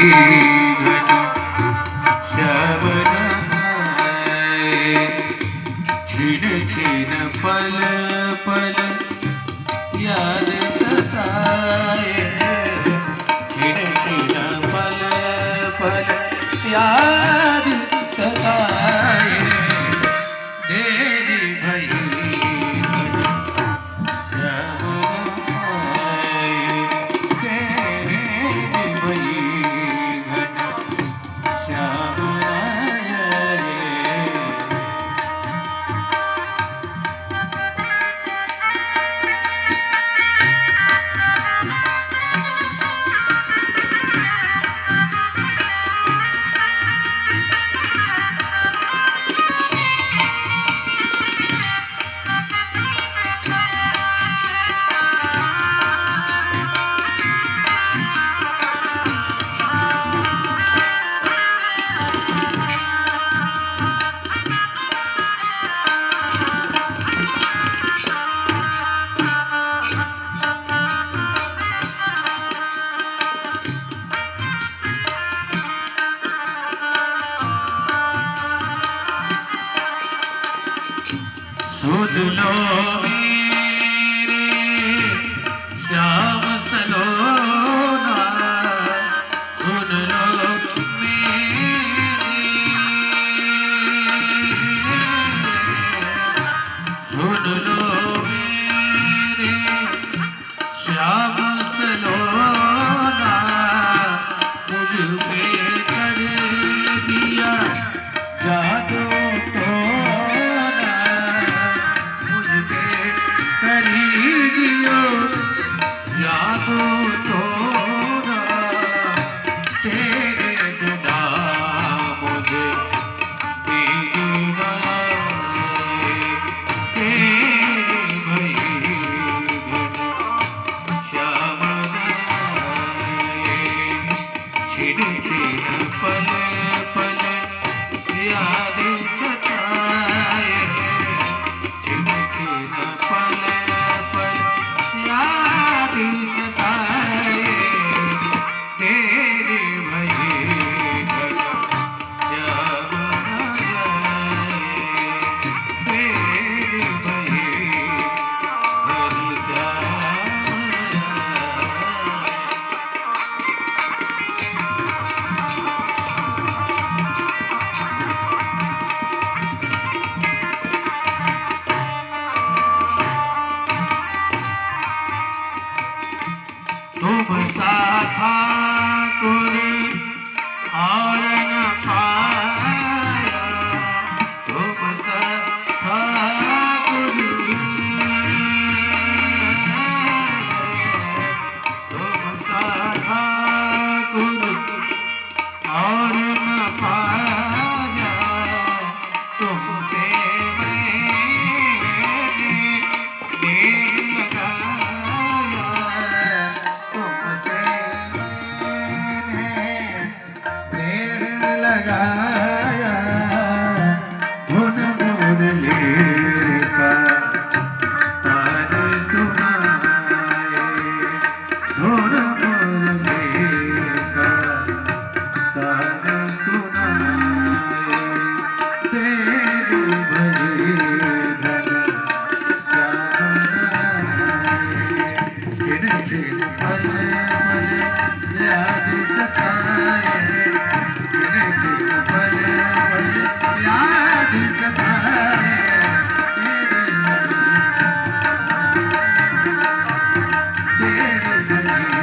घन श्याम रहाए। छिन छिन पल पल याद सताए। छिन छिन पल पल याद सताए। देरी भई घन श्याम रहाए। देरी भई घन श्याम रहाए। सुन लो मेरे श्याम सलोना। सुन लो मेरे। सुन लो मेरे श्याम सलोना। मुझ पे कर दिया जादू टोना। करी दियो जादू टोना। तेरे बिना मुझे दीद न आए। तेरे भई घन श्याम रहाए। छिन छिन पल पल याद सताए। छिन छिन पल पल याद सताए। तेरे भई घन श्याम रहाए। तेरे भई घन श्याम रहाए। तुम सा ठाकुर और न पाया। तुम सा ठाकुर। तुम सा ठाकुर और न पाया। तुमसे मैंने देर लगाया। तुमसे मैंने देर लगाया। धुन मुरली का तान सुनाए। धुन मुरली का तान सुनाए। तेरी भई घन श्याम रहाए। छिन छिन पल पल याद सताए। छिन छिन पल पल याद सताए। तेरे भई